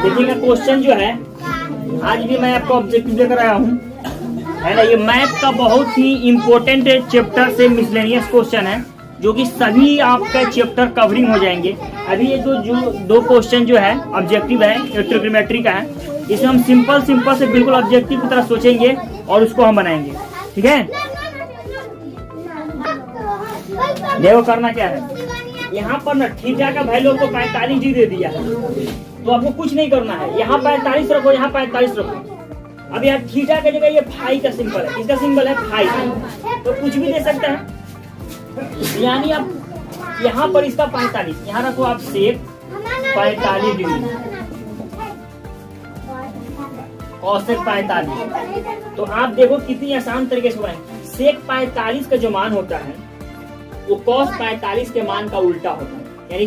देखिएगा क्वेश्चन जो है आज भी मैं आपको ऑब्जेक्टिव लेकर आया हूँ, है ना। ये मैथ का बहुत ही इम्पोर्टेंट चैप्टर से मिसलेनियस क्वेश्चन है, जो कि सभी आपका चैप्टर कवरिंग हो जाएंगे। अभी ये दो क्वेश्चन जो है ऑब्जेक्टिव है, ट्रिग्नोमेट्री का है। इसमें हम सिंपल से बिल्कुल ऑब्जेक्टिव की तरह सोचेंगे और उसको हम बनाएंगे, ठीक है। देखो करना क्या है, यहाँ पर ना थीटा का वैल्यू को 45 डिग्री दे दिया है, तो आपको कुछ नहीं करना है। यहाँ 45 रखो, यहाँ 45 रखो। अब यहाँ थीटा की जगह ये फाई का सिंबल है, इसका सिंबल है फाई, तो कुछ भी दे सकते हैं। यानी आप यहाँ पर इसका 45 यहाँ रखो, आप सेक 45 डिग्री औसत 45। तो आप देखो कितनी आसान तरीके से बनाए। सेक 45 का जो मान होता है वो cos 45 के मान का उल्टा होता है। यानी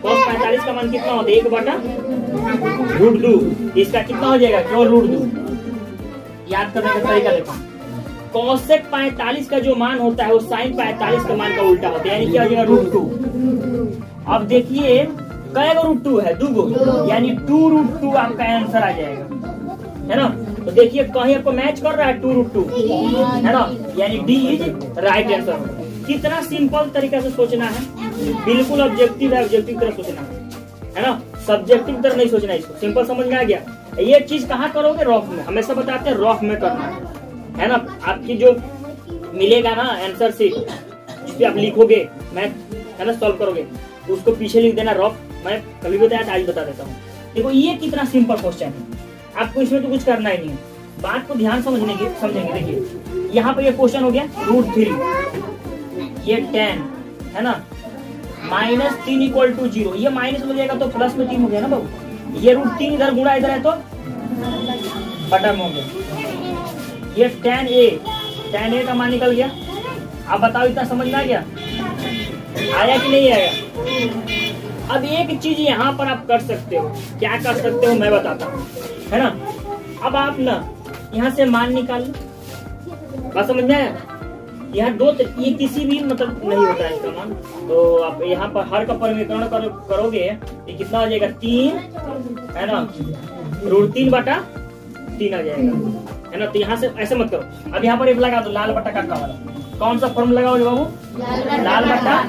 cos 45 का मान कितना होता है, 1/√2। इसका कितना हो जाएगा, क्यों √2। याद करने का तरीका देखो, cosec 45 का जो मान होता है वो sin 45 के मान का उल्टा होता है, यानी क्या हो जाएगा, √2। अब देखिए कई गो √2 है, 2 गो, यानी 2√2 आपका आंसर आ जाएगा, है ना। तो देखिए कहीं आपको मैच कर रहा है 2√2, है ना, यानी डी इज राइट आंसर। कितना सिंपल तरीका से सोचना है, बिल्कुल ऑब्जेक्टिव है, ऑब्जेक्टिव तरह सोचना है ना, सब्जेक्टिव तरह नहीं सोचना। इसको सिंपल समझ में आ गया। ये चीज कहाँ करोगे, रफ में। हमेशा बताते हैं रफ में करना है ना। आपकी जो मिलेगा ना आंसर शीट जिसपे आप लिखोगे मैथ, है ना, सॉल्व करोगे, उसको पीछे लिख देना रफ। मैं कभी बताया, आज बता देता हूँ। देखो ये कितना सिंपल क्वेश्चन है, आपको इसमें तो कुछ करना ही नहीं है, बात को ध्यान समझेंगे। देखिए यहाँ पे ये क्वेश्चन हो गया √3, ये 10, है ना, -3 = 0। ये माइनस हो जाएगा तो प्लस में 3 हो गया ना बाबू। ये √3 इधर गुणा इधर है तो बटा में हो गया। ये tan a का मान निकल गया। अब बताओ इतना समझ में आ गया, आया कि नहीं आया। अब एक चीज यहाँ पर आप कर सकते हो, क्या कर सकते हो मैं बताता हूँ, है ना। अब आप ना यहाँ से मान निकाल लो, बात समझ में आया। यहाँ ये किसी भी मतलब नहीं होता है इसका मान, तो आप यहाँ पर हर का परिमीकरण करोगे, ये कितना आ जाएगा, 3, है ना, √3/3 आ जाएगा, है ना। तो यहाँ से ऐसे मत करो। अब यहाँ पर एक लगा दो, लाल बट्टा काका वाला। कौन सा फॉर्म लगाओगे बाबू, लाल बट्टा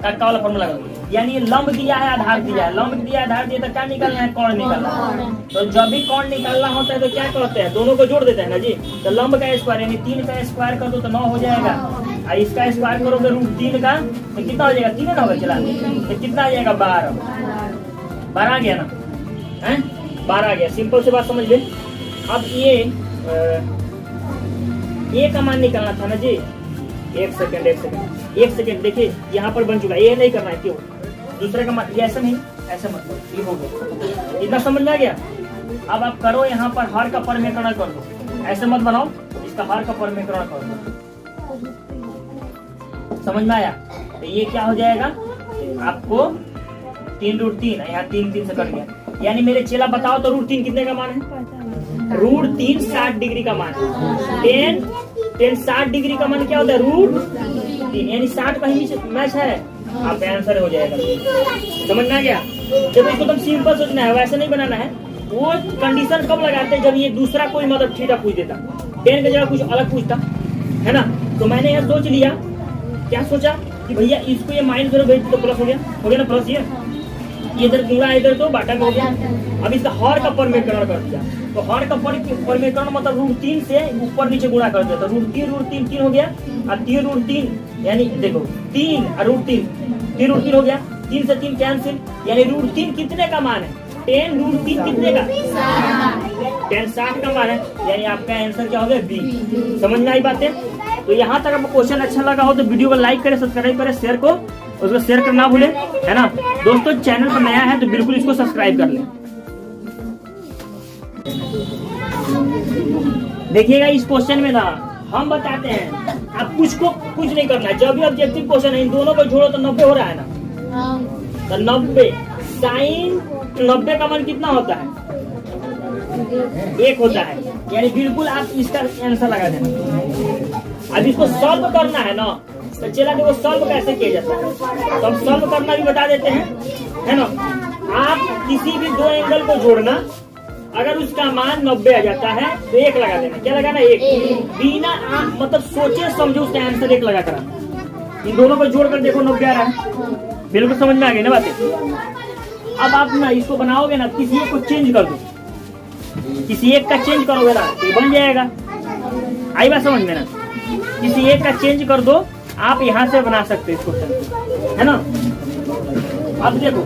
काका वाला फॉर्म लगाओगे। यानी ये लंब दिया है, आधार दिया है, लंब दिया आधार दिया, तो क्या निकालना है, कोण निकालना है। तो जब भी कोण निकालना होता है तो क्या करते हैं, दोनों को जोड़ देते हैं ना जी। तो लंब का स्क्वायर यानी 3 का स्क्वायर कर दो तो 9 हो जाएगा, और इसका स्क्वायर करोगे √3 का तो कितना हो जाएगा, 3 ना होगा, चला तो कितना आ जाएगा, 12 आ गया ना, है 12 आ गया। सिंपल से बात समझ ले। अब ये का मान निकालना था ना जी। एक सेकंड देखिए यहाँ पर बन चुका है, ये नहीं करना है, क्यों, दूसरे का मान, ये ऐसा नहीं, ऐसा मतलब ये हो गया। इतना समझ में आ गया। अब आप करो यहाँ पर हर का परिमीकरण कर दो, ऐसे मत बनाओ, इसका हर का परिमीकरण कर दो। समझ में आया। तो ये क्या हो जाएगा आपको, 3√3, यहाँ 3 से कट गया। यानी मेरे चेला बताओ तो √3 कितने का मान है, √3 60 डिग्री का मान है। 10 60 डिग्री का मान क्या होता है, √3, यानी 60 कहीं मैच है, आपका आंसर हो जाएगा। समझ में आ गया। जब इसको एकदम सिंपल सोचना है, वैसे नहीं बनाना है। वो कंडीशन कब लगाते हैं, जब ये दूसरा कोई मतलब थीटा पूछ देता, 10 की जगह कुछ अलग पूछता, है ना। तो मैंने यहाँ सोच लिया, क्या सोचा कि भैया इसको ये -0 भेज तो प्लस हो गया ना, प्लस ये इधर गुणा इधर तो बाटा हो गया। अब इसका हर का परिमीकरण कर दिया, तो हर का परिमीकरण मतलब √3 से ऊपर नीचे गुणा कर दिया, तो √3 हो गया, और 3√3 यानी देखो 3 और √3 हो गया, 3 से 3 कैंसिल, यानी √3 कितने का मान है, 10 √3 कितने का, 10 60 का मान है, यानी आपका आंसर क्या हो गया, बी। समझ में आई बातें। तो यहाँ तक आपको क्वेश्चन अच्छा लगा हो तो वीडियो को लाइक करें, सब्सक्राइब करें, शेयर को उसको शेयर करना ना भूलें, है ना दोस्तों। चैनल पर नया है तो बिल्कुल इसको सब्सक्राइब कर लें। देखिएगा इस क्वेश्चन में ना हम बताते हैं आप कुछ नहीं करना है। जब भी ऑब्जेक्टिव क्वेश्चन है इन दोनों को जोड़ो तो 90 हो रहा है ना, तो 90 साइन 90 का मान कितना होता है? 1 होता है, यानी बिल्कुल आप इसका आंसर लगा देना। अब इसको सॉल्व करना है ना, तो चला देखो सॉल्व कैसे किया जाता है, तो हम सॉल्व करना भी बता देते हैं, है ना। आप किसी भी दो एंगल को जोड़ना, अगर उसका मान 90 आ जाता है तो 1 लगा देना। क्या लगाना? 1। बिना आप मतलब सोचे समझे उसका आंसर 1 लगा कर इन दोनों को जोड़कर देखो 90 आ रहा है। बिल्कुल समझ में आ गई ना बातें। अब आप ना इसको बनाओगे ना, किसी एक को चेंज कर दो, किसी एक का चेंज करोगे ना तो बन जाएगा। आई बात समझ में ना, किसी एक का चेंज कर दो, आप यहाँ से बना सकते हो इसको, है ना। अब देखो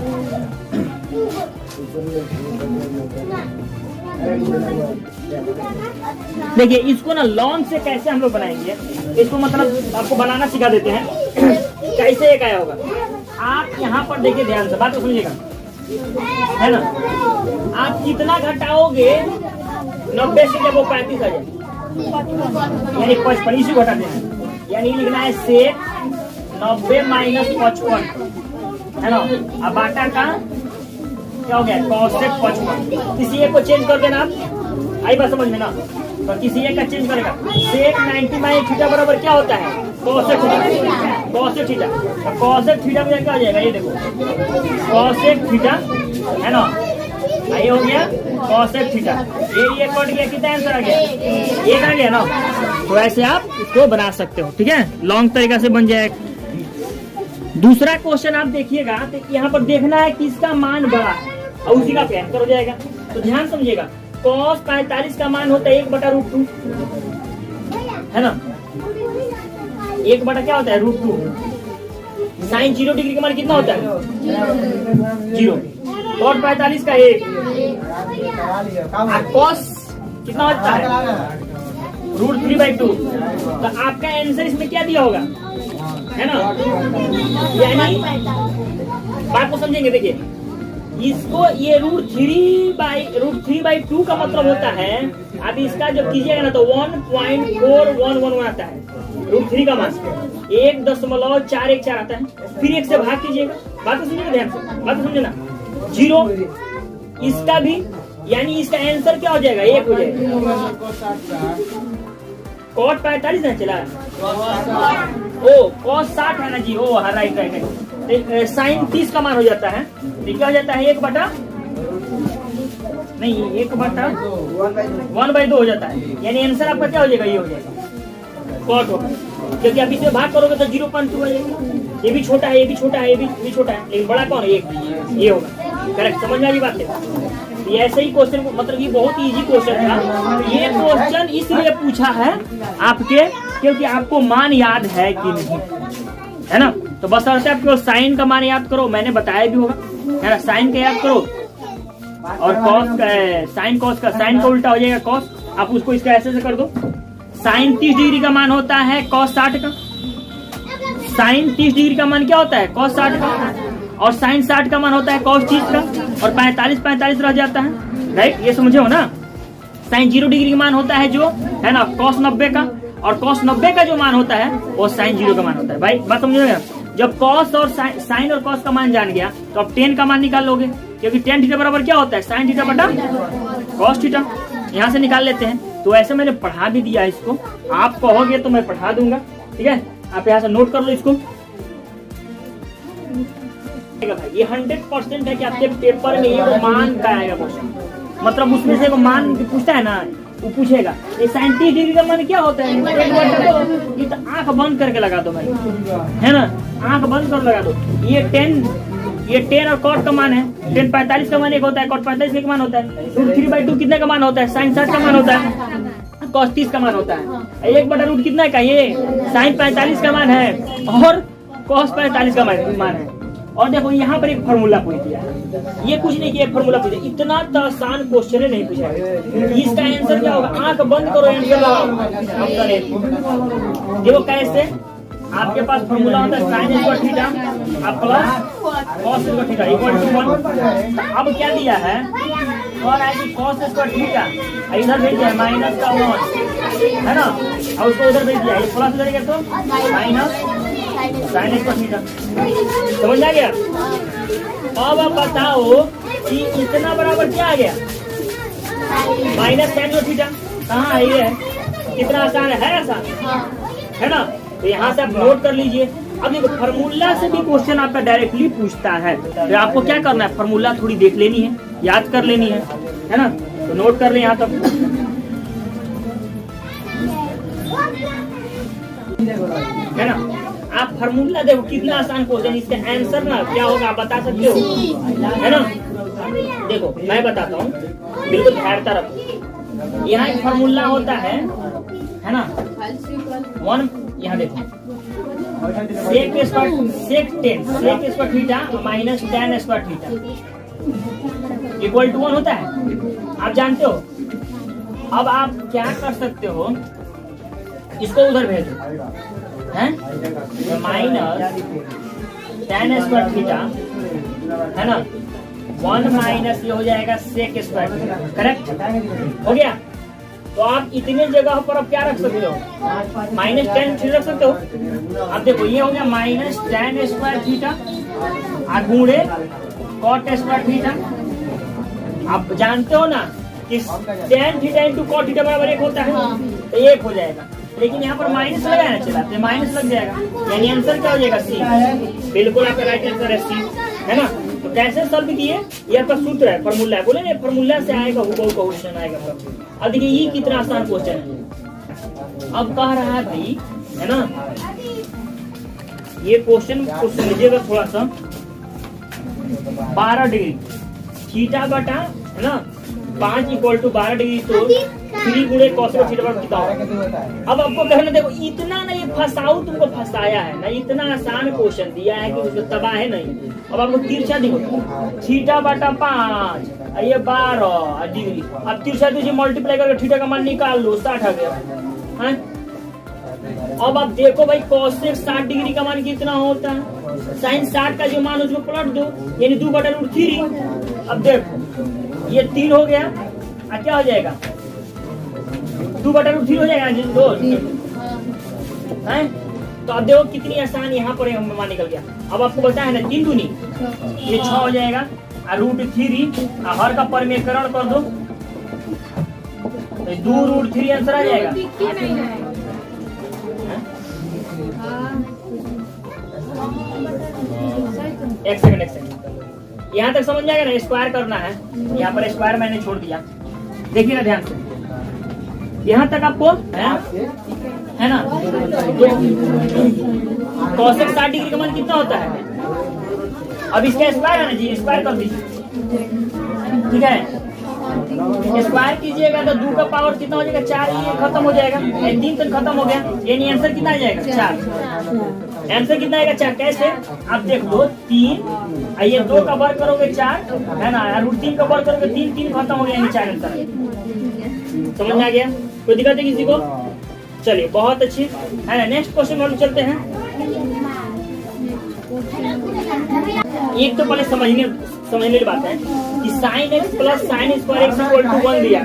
देखिए इसको ना लॉन्ग से कैसे हम लोग बनाएंगे, इसको मतलब आपको बनाना सिखा देते हैं कैसे एक आया होगा। आप यहाँ पर देखिए ध्यान से, बात को समझिएगा, है ना। आप कितना घटाओगे 90 से जब वो 35 आ जाए, यानी 55 इसी घटा देना, यानी लिखना है सेक 90 माइनस 55, है ना। अब बाटा का क्या हो गया? कॉसेक 55। किसी एक को चेंज कर देना आप, आई बात समझ में ना, तो किसी एक का चेंज करेगा। सेक 90 माइनस थीटा बराबर क्या होता है? Cosec theta. कॉसेक थीटा, तो कॉसेक थीटा में क्या हो जाएगा? ये देखो कॉसेक थीटा, है ना, ये हो गया कॉसेक थीटा। ये कट गया, कितना आंसर आ गया? 1 आ गया ना। तो ऐसे आप इसको बना सकते हो, ठीक है, लॉन्ग तरीका से बन जाएगा। दूसरा क्वेश्चन आप देखिएगा तो यहाँ पर देखना है किसका मान बड़ा है और उसी का आंसर हो जाएगा। तो ध्यान समझिएगा, कॉस 45 का मान होता है 1/√2, है ना। 1 बटा क्या होता है? √2। साइन 0 डिग्री का मान कितना होता है? 0। कॉस 45 का 1। कॉस कितना होता है? √3/2। तो आपका आंसर इसमें क्या दिया होगा, है ना। यानी बात को समझेंगे, देखिए इसको ये √3/2 का मतलब होता है, अब इसका जब कीजिएगा ना तो 1.411 आता है √3 का मान, 1.414 आता है। फिर 1 से भाग कीजिएगा, बात को समझिएगा ध्यान से, बात को समझे ना। 0 इसका भी, यानी इसका आंसर क्या हो जाएगा? 1 हो जाएगा। कॉट 45 है चला, ओ कॉस 60 है ना जी, ओ हाँ राइट राइट। साइन 30 का मान हो जाता है, तो क्या हो जाता है? 1 बटा नहीं 1/2 हो जाता है, यानी आंसर आपका क्या हो जाएगा? ये हो जाएगा कॉट होगा, क्योंकि आप इसमें भाग करोगे तो 0.2 आ जाएगा। ये भी छोटा है, ये भी छोटा है, ये भी छोटा है, लेकिन बड़ा कौन है? 1। ये होगा करेक्ट, समझ में आ गई बात है। ये ऐसे ही क्वेश्चन, मतलब ये बहुत इजी क्वेश्चन था। ये क्वेश्चन इसलिए पूछा है आपके, क्योंकि आपको मान याद है कि नहीं, है ना। तो बस अर्थ है आप केवल साइन का मान याद करो, मैंने बताया भी होगा, है ना। साइन का याद करो और कॉस का, साइन कॉस का, साइन का उल्टा हो जाएगा कॉस। आप उसको इसका ऐसे कर दो। साइन 30 डिग्री का मान होता है कॉस 60 का। साइन 30 डिग्री का मान क्या होता है? कॉस 60 का। और साइन 60 का मान होता है कॉस 30 का। और 45 रह जाता है, राइट, ये समझे हो ना। साइन 0 डिग्री का मान होता है जो, है ना, कॉस 90 का। और कॉस 90 का जो मान होता है वो साइन 0 का मान होता है। भाई बात समझिएगा, जब कॉस और साइन और कॉस का मान जान गया तो अब टेन का मान निकाल लोगे, क्योंकि टेन थीटा बराबर क्या होता है? साइन थीटा बटा कॉस थीटा। यहाँ से निकाल लेते हैं। तो ऐसे मैंने पढ़ा भी दिया इसको, आप कहोगे तो मैं पढ़ा दूंगा, ठीक है। आप यहाँ से नोट कर लो इसको। ये 100% है कि आपके पेपर में ये वो मान का आएगा क्वेश्चन, मतलब उसमें से वो मान पूछता है ना, वो पूछेगा ये 30 डिग्री का मान क्या होता है। ये तो आंख बंद करके लगा दो भाई, है ना, आंख बंद कर लगा दो। ये 10 और कॉट का मान है। 10 45 का मान एक होता है, कॉट 45 का मान होता है। 3/2 कितने का मान होता है? साइन 60 का मान होता है, कॉस 30 का मान होता है। 1/√, कितना का? ये साइन 45 का मान है और कॉस 45 का मान है। और देखो यहाँ पर एक फार्मूला पूछ दिया है, ये कुछ नहीं किया, फार्मूला पूछ दिया। इतना तो आसान क्वेश्चन नहीं पूछा है। इसका आंसर क्या होगा? आंख बंद करो, आंसर लगाओ। Option A. देखो कैसे, आपके पास फार्मूला होता है साइन स्क्वायर थीटा अब plus cos square theta equal to 1। अब क्या दिया है? और है कि कॉस स्क्वायर थीटा इधर भेज दिया माइनस का 1 है ना, और उसको उधर भेज दिया, प्लस उधर गया तो माइनस साइन स्क्वायर थीटा। समझ आ गया? अब आप बताओ कि इतना बराबर क्या आ गया? Minus sign square theta. कहाँ है ये? कितना आसान है आसान है ना। तो यहाँ से आप नोट कर लीजिए। अब देखो फार्मूला से भी क्वेश्चन आपका डायरेक्टली पूछता है, तो आपको क्या करना है? फार्मूला थोड़ी देख लेनी है, याद कर लेनी है ना। तो नोट कर ले यहाँ तक, है ना। आप फार्मूला देखो कितना आसान क्वेश्चन, इसका आंसर ना क्या होगा आप बता सकते हो, है ना। देखो मैं बताता हूँ, बिल्कुल धैर्यता रखो। यहाँ एक फार्मूला होता है ना, 1, यहाँ देखो sec square theta minus tan square theta equal to 1 होता है, आप जानते हो। अब आप क्या कर सकते हो, इसको उधर भेजो, हैं माइनस tan स्क्वायर थीटा है ना, 1 माइनस ये हो जाएगा सेक स्क्वायर थीटा। करेक्ट हो गया। तो आप इतने जगह पर आप क्या रख सकते हो? माइनस tan रख सकते हो। अब देखो ये हो गया माइनस tan स्क्वायर थीटा गुणे cot स्क्वायर थीटा। आप जानते हो ना कि tan theta into cot theta बराबर 1 होता है, तो 1 हो जाएगा। लेकिन यहाँ पर माइनस लगाना चला तो माइनस लग जाएगा, यानी आंसर क्या हो जाएगा? सी। बिल्कुल आपका राइट आंसर है सी, है ना। तो कैसे सॉल्व किए? ये आपका सूत्र है, फार्मूला है। बोले ना फार्मूला से आएगा वो क्वेश्चन आएगा। अब देखिए ये कितना आसान क्वेश्चन है। अब कह रहा है भाई, है ना, ये क्वेश्चन को समझिएगा थोड़ा सा। 12 डिग्री थीटा बटा है ना 5 इक्वल टू 12 डिग्री, तो 3 गुणे cos को थीटा पर कितना होगा? अब आपको कहना, देखो इतना ना ये फंसाऊ तुमको फंसाया है ना, इतना आसान क्वेश्चन दिया है कि उसको तबाह है नहीं। अब आपको तिरछा देखो, थीटा बटा 5 ये 12 डिग्री। अब तिरछा तुझे मल्टीप्लाई करके थीटा का मान निकाल लो, 60 आ गया है। अब आप देखो भाई cosec 60 डिग्री का मान कितना होता है? साइन 60 का जो मान उसको पलट दो, यानी 2/√3। अब देखो ये 3 हो गया, क्या हो जाएगा? 2/√3 हो जाएगा दो है। तो अब देखो कितनी आसान यहाँ पर मान निकल गया। अब आपको पता है ना 3 दूनी ये 6 हो जाएगा, √3 हर का परमेकरण कर दो, 2√3 आंसर आ जाएगा। एक सेकंड यहाँ तक समझ जाएगा ना। स्क्वायर करना है, यहाँ पर स्क्वायर मैंने छोड़ दिया, देखिए ना ध्यान से। यहाँ तक आपको है ना। cosec 60 डिग्री का मान कितना होता है? अब इसका स्क्वायर है ना जी, स्क्वायर कर दीजिए, ठीक है। स्क्वायर कीजिएगा तो 2 का पावर कितना हो जाएगा? 4, ये खत्म हो जाएगा, 3 तक खत्म हो गया, यानी आंसर कितना आ जाएगा? 4। आंसर कितना आएगा? 4। कैसे? आप देख लो 3 ये 2 का वर्ग करोगे 4 है ना, √3 का वर्ग करोगे 3 खत्म हो गया, यानी 4 आंसर। समझ में आ गया? कोई दिक्कत है किसी को? चलिए बहुत अच्छी है ना। नेक्स्ट क्वेश्चन वाले चलते हैं। एक तो पहले समझने वाली बात है कि sine x plus sine square x equal to 1 दिया।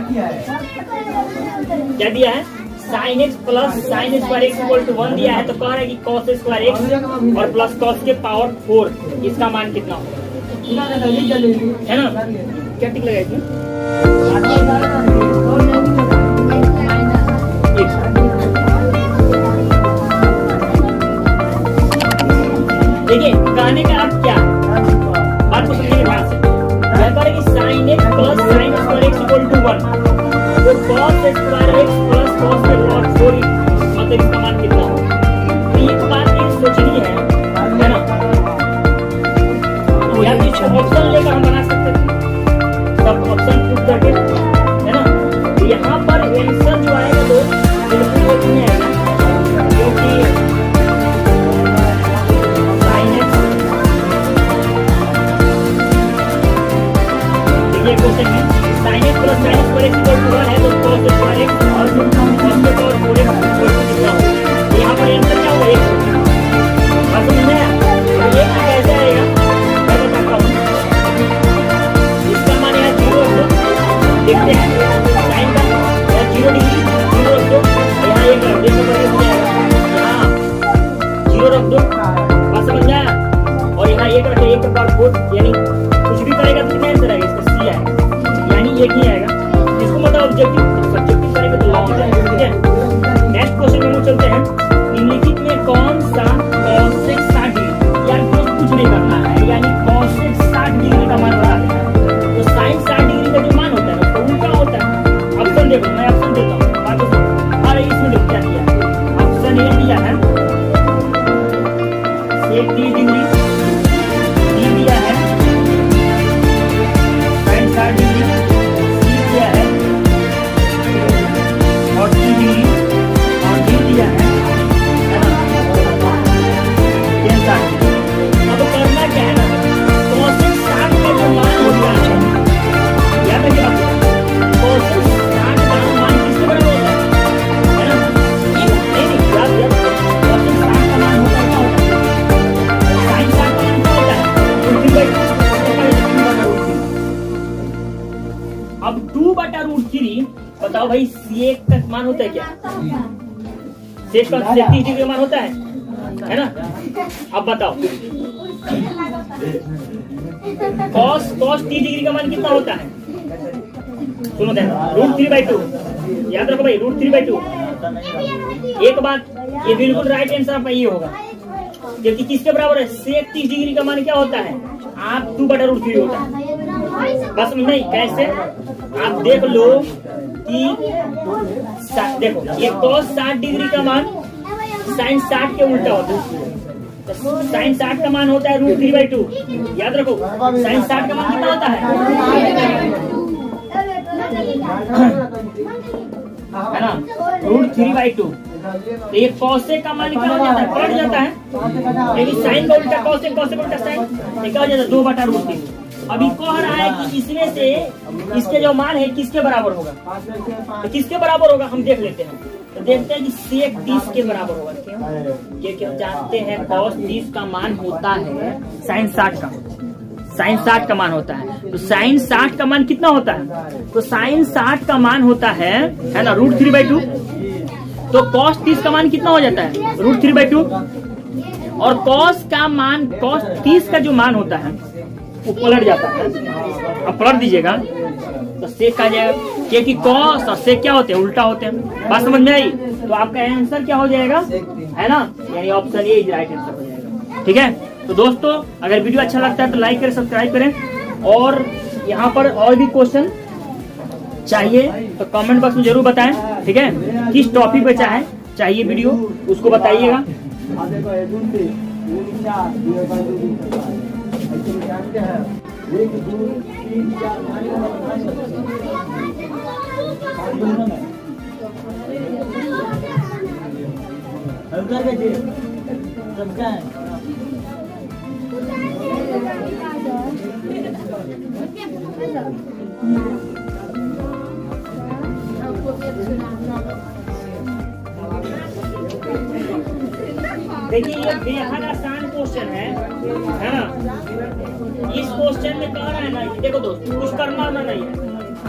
क्या दिया है? Sine x plus sine square x equal to 1 दिया है। तो कह रहा है कि कॉस स्क्वायर एक्स और प्लस कॉस के पावर 4 इसका मान कितना होगा, है ना। क्या टिक लगाई थी? देखिए कहने का अर्थ क्या, बात को समझिए ध्यान से। कि sine x plus sine square x equal to 1, तो cos square x plus cos के पावर 4 मतलब इसका मान कितना होगा? तो ये बात ये सोचनी है ना। तो यहाँ पीछे ऑप्शन लेकर हम बना सकते थे, सब ऑप्शन पुट करके, है ना। तो यहाँ पर आंसर जो आएगा तो बिल्कुल वो नहीं आएगा, क्योंकि साइन एक्स जीरो रख दो, बात समझ में आया? और यहाँ एक रखे, एक बार 4 यानी कुछ भी करेगा तो कितना आंसर आएगा? इसका सी आएगा, यानी एक ही आएगा। इसको मतलब ऑब्जेक्टिव, सब्जेक्टिव करेगा तो लॉन्ग जाएगा। ठीक है, नेक्स्ट क्वेश्चन में हम चलते हैं। निम्नलिखित में कौन सा cosec 60 डिग्री, यार कुछ नहीं करना है, यानी cosec 60 डिग्री का मान बता देना है। तो sin 60 डिग्री का जो मान होता है ना वो उल्टा होता है। ऑप्शन देखो, मैं ऑप्शन देता हूँ, बात सुनो। अरे इसमें देखो क्या दिया है, ऑप्शन ए दिया है sec 30 डिग्री, बी दिया है sin 60 डिग्री, सी दिया है 40 डिग्री, और डी दिया है अब करना क्या है ना, cosec 60 का जो मान हो गया है, याद रखिए cosec 60 का मान किसके बराबर होता है ना? नहीं याद cosec 60 का मान होता है क्या होता है? sin 60 का मान क्या होता है? अब 2/√3 बताओ भाई, sec का मान होता है क्या? sec का 30 डिग्री का मान होता है ना? अब बताओ cos 30 डिग्री का मान कितना होता है? सुनो ध्यान, √3/2, याद रखो भाई, √3/2। एक बात, ये बिल्कुल राइट आंसर आपका ये होगा, क्योंकि किसके बराबर है? sec 30 डिग्री का मान क्या होता है? आप 2/√3 होता है। बस नहीं, कैसे आप देख लो कि देखो ये cos 60 डिग्री का मान sin 60 के उल्टा होता है। तो sin 60 का मान होता है √3/2, याद रखो। sin 60 का मान कितना होता है ना? √3/2। तो ये cosec का मान क्या हो जाता है? पलट जाता है, लेकिन sin का उल्टा cosec, cosec उल्टा sin, क्या हो जाता है? 2/√3। अभी कह रहा है कि इसमें से इसके जो मान है किसके बराबर होगा? तो किसके बराबर होगा हम देख लेते हैं। तो देखते हैं कि sec 30 के बराबर होगा। क्यों? क्योंकि हम जानते हैं cos 30 का मान होता है sin 60 का, sin 60 का मान होता है। तो sin 60 का मान कितना होता है? तो sin 60 का मान होता है ना √3/2। तो cos 30 का मान कितना हो जाता है? √3/2। और cos का मान, cos 30 का जो मान होता है वो पलट जाता है। अब पलट दीजिएगा तो sec आ जाएगा, क्योंकि cos और sec क्या होते हैं? उल्टा होते हैं। बात समझ में आई? तो आपका आंसर क्या हो जाएगा, है ना? यानी ऑप्शन ए राइट आंसर हो जाएगा। ठीक है, तो दोस्तों अगर वीडियो अच्छा लगता है तो लाइक करें, सब्सक्राइब करें, और यहाँ पर और भी क्वेश्चन चाहिए तो कमेंट बॉक्स में जरूर बताएं। ठीक है, किस टॉपिक पे चाहिए वीडियो उसको बताइएगा। देखिए ये बेहद आसान क्वेश्चन है ना? इस क्वेश्चन में कह रहा है ना, देखो दोस्तों कुछ करना होना नहीं है,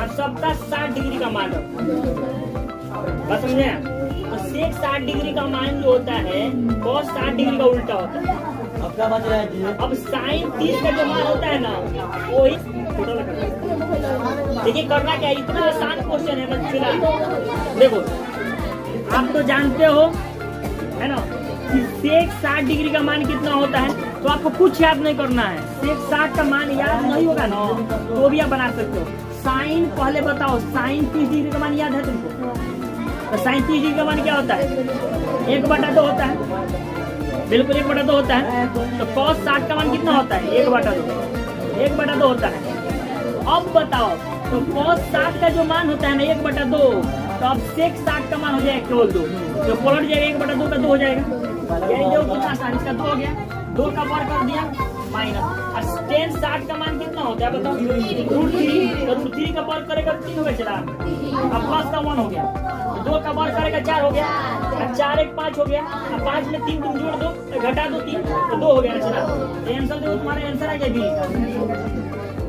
आप सबका 60 डिग्री का मान बस समझे। तो sec 60 डिग्री का मान जो होता है cos 60 डिग्री का उल्टा होता है। अब sin 30 का जो मान होता है ना वो ही देखिए करना क्या है, इतना आसान क्वेश्चन है बच्चों। देखो आप तो जानते हो है ना कि sec 60 डिग्री का मान कितना होता है, तो आपको कुछ याद नहीं करना है। sec 60 का मान याद नहीं होगा ना तो भी आप बना सकते हो। sin पहले बताओ, sin 30 डिग्री का मान याद है तुमको? तो sin 30 डिग्री का मान क्या होता है? 1/2 होता है, बिल्कुल 1/2 होता है। तो cos 60 का मान कितना होता है? 1/2 होता है। अब बताओ तो cos 60 का जो मान होता है ना 1/2, तो अब sec 60 का मान हो जाएगा केवल 2, तो पलट जाएगा 1/2 का 2 हो जाएगा। यही जो कितना आसान, इसका 2 हो गया, 2 का पार कर दिया माइनस। tan 60 का मान कितना होता है बताओ? √3, तो √3 का पार करेगा 3 हो गया, चला अब प्लस का 1 हो गया, 2 का बार करेगा 4 हो गया, 4 1 5 हो गया, अब 5 में 3 तुम जोड़ दो, घटा दो 3 तो 2 हो गया। चला आंसर दो, तुम्हारा आंसर आ गया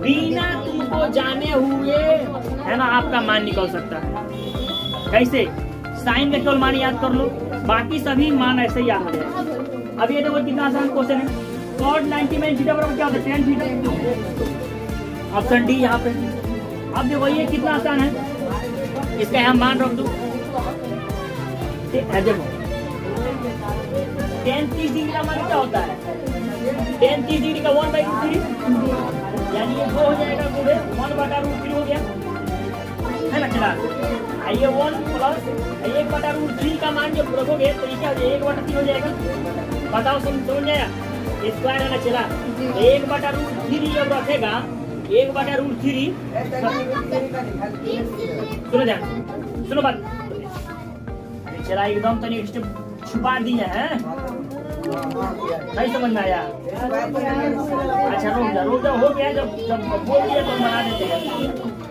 बिना तुमको जाने हुए, है ना? आपका मान निकल सकता है। कैसे? साइन का केवल मान याद कर लो, बाकी सभी मान ऐसे ही याद हो जाएगा। अब ये देखो कितना आसान क्वेश्चन है। cos 90 में थीटा बराबर क्या होता है, tan थीटा। ऑप्शन डी यहाँ पे। अब देखो ये कितना आसान है, इसका यहाँ मान रख दो। देखो tan 30 डिग्री का मान क्या होता है, tan 30 डिग्री का 1/√3, यानी ये 2 हो जाएगा, 1/√3 हो गया है ना। चला ये 1 प्लस 1/√3 का मान जब रखोगे तो ये क्या हो जाएगा, 1/3 हो जाएगा। बताओ समझ आया, स्क्वायर है ना। चला 1/√3 जब रखेगा, 1/√3 सुनो ध्यान, सुनो बात। चला एकदम तनी छुपा दी है, नहीं समझ में आया। अच्छा रुक जा हो गया, जब बोल दिया तो बना देते हैं।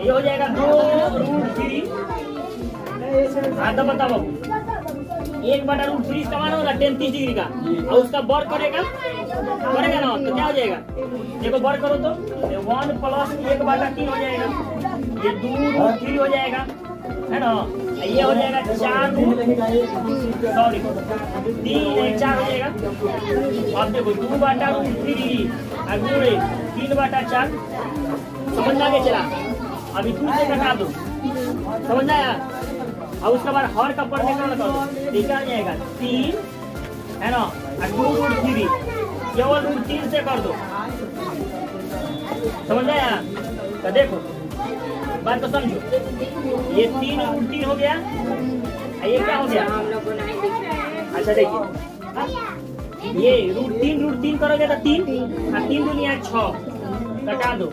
ये हो जाएगा 2√3। हाँ तो बताओ बाबू, 1/√3 इसका मान होगा tan 30 डिग्री का, और उसका वर्ग करेगा ना तो क्या हो जाएगा, देखो वर्ग करो तो 1 प्लस 1/3 हो जाएगा, ये 2√3 हो जाएगा है ना। ये हो जाएगा 4 सॉरी 3 हो जाएगा। अब देखो 2/√3 अगुड़े 3/4 समझ में आ गया। चला अभी 2 से घटा दो, समझ आया। और उसके बाद हर का पर में कर दो, क्या आ जाएगा 3 है ना, और 2√3 केवल √3 से कर दो, समझ आया। तो देखो बात तो समझो, ये 3√3 हो गया, ये क्या हो गया। अच्छा देखिए ये √3 करोगे तो 3 और 3 दूनी 6 घटा दो,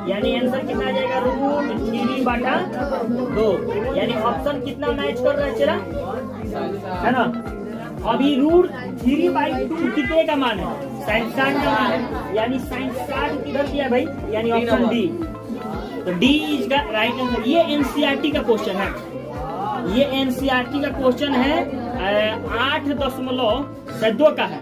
यानी आंसर कितना आ जाएगा, √3/2। यानी ऑप्शन कितना मैच कर रहा है चला है ना। अभी √3/2 कितने का मान है, sin 60 का मान है, यानी sin 60 किधर दिया भाई, यानी ऑप्शन डी। तो डी इज का राइट आंसर। ये एनसीईआरटी का क्वेश्चन है, ये एनसीईआरटी का क्वेश्चन है 8.2 का है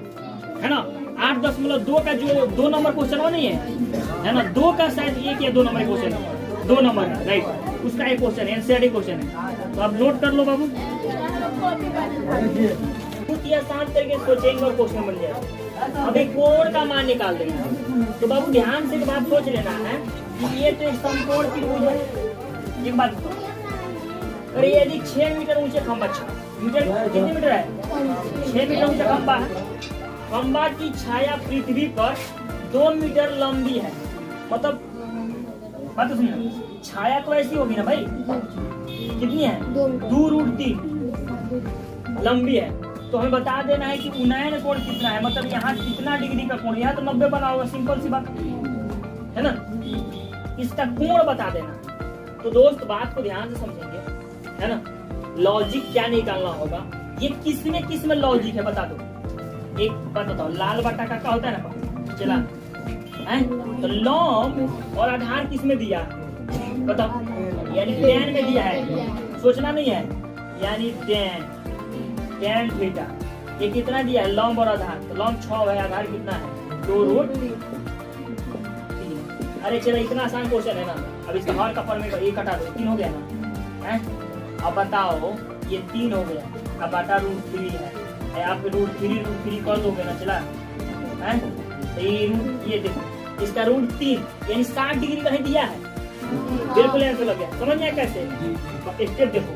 ना। 8.2 का जो 2 नंबर क्वेश्चन वो नहीं है ना, 2 का शायद 1 या 2 नंबर क्वेश्चन है, 2 नंबर है राइट, उसका एक क्वेश्चन एनसीईआरटी क्वेश्चन है। तो आप नोट कर लो बाबू, बहुत ही आसान तरीके से सोचेंगे और क्वेश्चन बन जाएगा। अभी कोण का मान निकाल देंगे, तो बाबू ध्यान से बात सोच लेना है कि ये तो एक समकोण त्रिभुज है। एक बात अरे यदि 6 मीटर ऊंचे खंबा, मीटर कितने मीटर है, 6 मीटर ऊंचा खंबा है, खंबा की छाया पृथ्वी पर 2 मीटर लंबी है, मतलब बात तो सुनिए, छाया तो ऐसी होगी ना भाई, कितनी है 2√3 लंबी है। तो हमें बता देना है कि उन्नयन कोण कितना है, मतलब यहाँ कितना डिग्री का कोण, यहाँ तो 90 बना होगा, सिंपल सी बात है ना। इसका कोण बता देना। तो दोस्त बात को ध्यान से समझेंगे है ना, लॉजिक क्या निकालना होगा, ये किसमें लॉजिक है बता दो। एक बात बताओ, लाल बटा का होता है ना, चला है तो लंब और आधार किसमें दिया बताओ, यानी tan में दिया है, सोचना नहीं है, यानी tan थीटा ये कितना दिया है, लंब और आधार, तो लंब 6 है, आधार कितना है 2√3। अरे चलो इतना आसान क्वेश्चन है ना। अब इसका हर का पर में ये कटा दो, 3 हो गया ना है। अब बताओ ये 3 हो गया, अब बटा √3 है, आप √3 कर दोगे ना चला है। तो ये देखो इसका √3 यानी 60 डिग्री कहीं दिया है, बिल्कुल आंसर लग गया। समझ में आया कैसे, स्टेप देखो,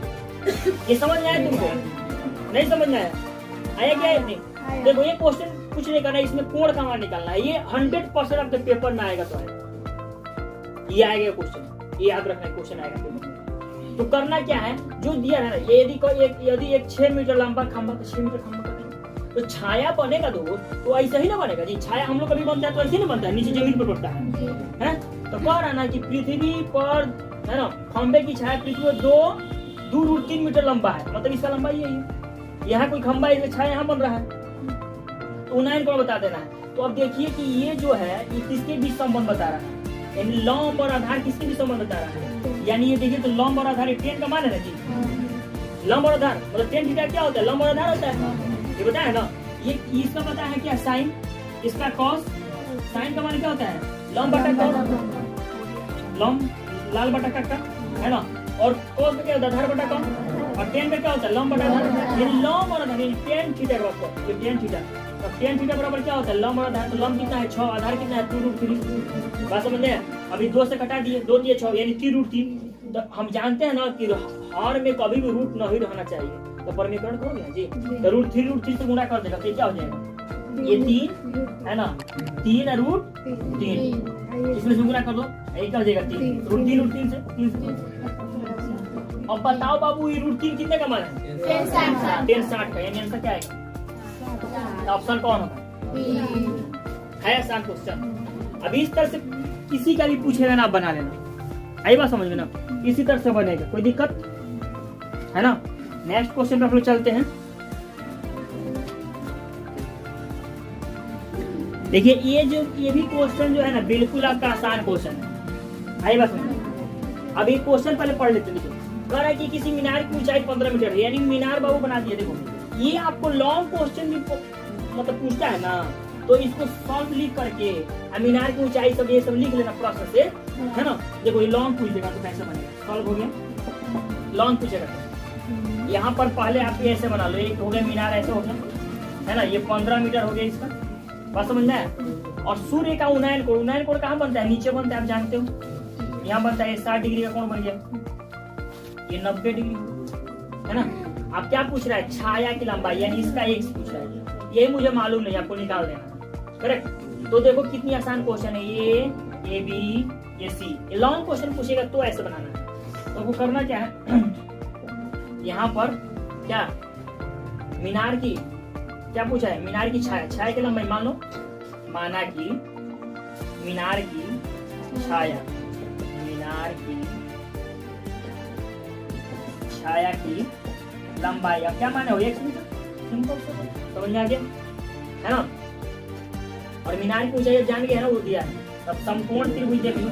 ये समझ में आया तुमको, नहीं समझ में आया क्या इतनी। देखो ये क्वेश्चन कुछ नहीं करना है, इसमें कोण का मान निकालना है, ये 100% ऑफ द पेपर में आएगा, तो आएगा ये आएगा क्वेश्चन, ये याद रखना क्वेश्चन आएगा पेपर में। तो करना क्या है, जो दिया है ना, यदि एक 6 मीटर लंबा खंबा, 6 मीटर खंबा तो छाया बनेगा दोस्त, तो ऐसा ही ना बनेगा जी। छाया हम लोग कभी बनता है तो ऐसे नहीं बनता है, नीचे जमीन पर पड़ता है। तो कह रहा ना कि पृथ्वी पर है ना, खंबे की छाया पृथ्वी पर 2√3 मीटर लंबा है, मतलब इसका लंबाई यही है। यहाँ कोई खंबा है, इसलिए छाया यहाँ बन रहा है, तो उन्नयन कोण बता देना है। तो अब देखिए कि ये जो है ये किसके बीच संबंध बता रहा है, यानी लंब और आधार किसके बीच संबंध बता रहा है। यानी ये देखिए तो लंब और आधार tan का मान है ना जी, लंब और आधार मतलब tan थीटा क्या होता है, लंब और आधार होता है, ये बताया है ना। ये इसका पता है क्या, साइन, इसका कॉस, साइन का मान क्या होता है, लंब बटा कॉस, लंब लाल बटा कक्का है ना, और कॉस में क्या होता है, आधार बटा कॉस, और tan में क्या होता है, लंब बटा आधार। ये लंब और आधार tan थीटा का ये tan थीटा अब tan थीटा बराबर क्या होता है, लंब और आधार। तो लंब कितना है 6, आधार कितना है 2√3। बात समझ में? अभी 2 से घटा दिए, 2 दिए 6 यानी 3√3। तो हम जानते हैं ना कि हर में कभी भी रूट नहीं रहना चाहिए, तो परमीकरण हो गया जी। तो √3 से गुणा कर देगा तो क्या हो जाएगा, ये 3 है ना, 3√3 इसमें से गुणा कर दो, यही क्या हो जाएगा 3 √3 से 3। अब बताओ बाबू ये √3 कितने का मान है, 1060 का, यानी आंसर क्या आएगा, ऑप्शन कौन होगा, है आसान क्वेश्चन। अभी इस तरह से किसी का भी पूछेगा ना, आप बना लेना, आई बात समझ में ना, इसी तरह से बनेगा, कोई दिक्कत है ना। नेक्स्ट क्वेश्चन पे हम लोग चलते हैं। देखिए ये भी क्वेश्चन जो है ना बिल्कुल आपका आसान क्वेश्चन है, आई बात समझ। अब एक क्वेश्चन पहले पढ़ लेते हैं। कह रहा है कि किसी मीनार की ऊंचाई 15 मीटर है, यानी मीनार बाबू बना दिया। देखो ये आपको लॉन्ग क्वेश्चन भी मतलब पूछता है ना, तो इसको सॉल्व लिख करके मीनार की ऊंचाई सब ये सब लिख लेना प्रोसेस से, है ना। देखो ये लॉन्ग पूछ देगा तो कैसे बनेगा, सॉल्व हो गया। लॉन्ग पूछेगा तो यहाँ पर पहले आप ऐसे बना लो, एक हो गया मीनार ऐसे हो गया, है ना, ये 15 मीटर हो गया इसका, बात समझना है। और सूर्य का उन्नयन कोण कहाँ बनता है, नीचे बनता है, आप जानते हो। यहाँ बनता है 60 डिग्री का कोण बन गया, ये 90 डिग्री, है ना। अब क्या पूछ रहा है, छाया की लंबाई, यानी इसका एक्स पूछ रहा है। ये मुझे मालूम नहीं, आपको निकाल देना, करेक्ट। तो देखो कितनी आसान क्वेश्चन है, ये बी ये सी। ये लॉन्ग क्वेश्चन पूछेगा तो ऐसे बनाना है। तो वो करना क्या है, यहाँ पर क्या मीनार की क्या पूछा है, मीनार की छाया की लंबाई मान लो, माना कि मीनार की छाया की लंबाई, अब क्या माने हो, 1 मीटर, सिंपल समझ में आ गया, है ना। और मीनार की ऊंचाई जान गए है ना, वो दिया है। अब समकोण त्रिभुज देख लो,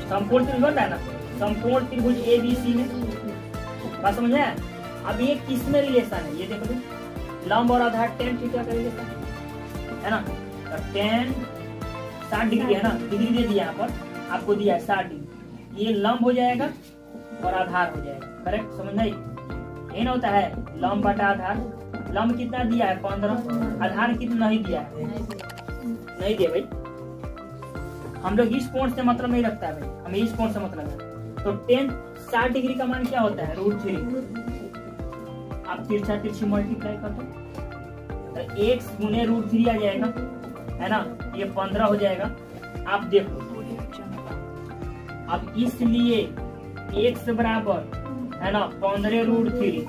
समकोण त्रिभुज होता है ना, समकोण त्रिभुज ABC में, बात समझ में। अब ये किस में रिलेशन है, ये देख लो, लंब और आधार tan थीटा का रिलेशन है ना। tan 60 डिग्री है ना, डिग्री दे दिया यहाँ पर आपको, दिया है 60 डिग्री, ये लंब हो जाएगा और आधार हो जाएगा, करेक्ट, समझ नहीं। ये ना होता है लंब बटा आधार, लंब कितना दिया है 15, आधार कितना नहीं दिया है, नहीं दिया भाई। हम लोग इस कोण से मतलब नहीं रखता है भाई, हमें इस कोण से मतलब है। तो tan 60 डिग्री का मान क्या होता है, √3। आप तिरछा तिरछी मल्टीप्लाई कर दो तो x गुने √3 आ जाएगा, है ना, ये 15 हो जाएगा। आप देखो अब इसलिए x बराबर है ना 15√3,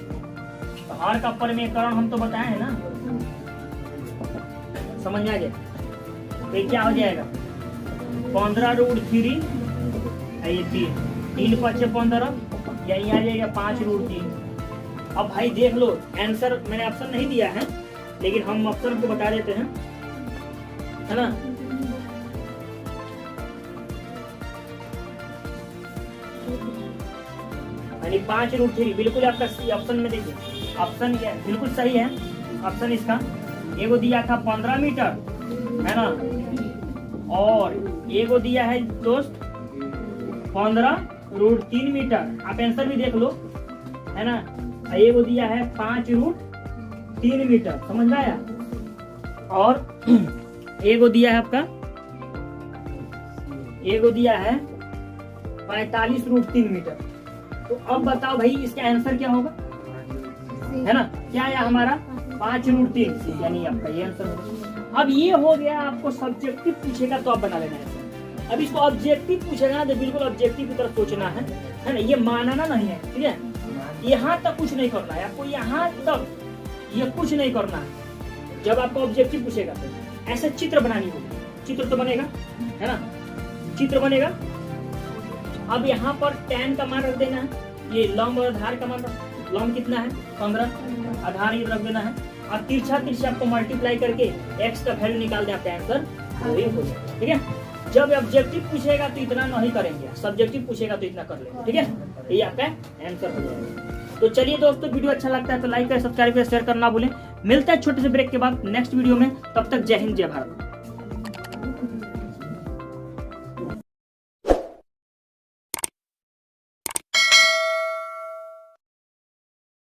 तो हर का परमीकरण हम तो बताए हैं ना, समझ में आ गया। तो क्या हो जाएगा 15√3, ये 3 5 15, यही आ जाएगा 5√3। अब भाई देख लो आंसर, मैंने ऑप्शन नहीं दिया है लेकिन हम ऑप्शन को बता देते हैं, है ना। यानी 5√3 बिल्कुल आपका सी ऑप्शन में, देखिए ऑप्शन ये बिल्कुल सही है। ऑप्शन इसका एगो दिया था 15 मीटर, है ना, और एगो दिया है दोस्त 15√3 मीटर। आप आंसर भी देख लो, है ना। एगो दिया है 5√3 मीटर, समझ में आया। और एगो दिया है आपका, एगो दिया है 45√3 मीटर। तो अब बताओ भाई इसका आंसर क्या होगा, है ना, क्या आया हमारा 5√3, यानी आपका ये आंसर होगा। अब ये हो गया, आपको सब्जेक्टिव पूछेगा तो आप बना लेना है। अब इसको ऑब्जेक्टिव पूछेगा ना तो बिल्कुल ऑब्जेक्टिव की तरफ सोचना है ना, ये मानना नहीं है, ठीक है। यहाँ तक कुछ नहीं करना है आपको, यहाँ तक ये कुछ नहीं करना है। जब आपको ऑब्जेक्टिव पूछेगा तो ऐसे चित्र बनानी होगी, चित्र तो बनेगा, है ना, चित्र बनेगा। अब यहाँ पर tan का मान रख देना है, ये लंब और आधार का मान, लंब कितना है 15, आधार ये रख देना है। और तिरछा तिरछा आपको मल्टीप्लाई करके x का वैल्यू निकाल दें, आपका आंसर वही हो जाएगा, ठीक है। जब ऑब्जेक्टिव पूछेगा तो इतना नहीं करेंगे, सब्जेक्टिव पूछेगा तो इतना कर लेंगे, ठीक है। ये आपका आंसर हो जाएगा। तो चलिए दोस्तों, वीडियो अच्छा लगता है तो लाइक करें, सब्सक्राइब करें, शेयर करना भूलें। मिलता है छोटे से ब्रेक के बाद नेक्स्ट वीडियो में, तब तक जय हिंद जय भारत।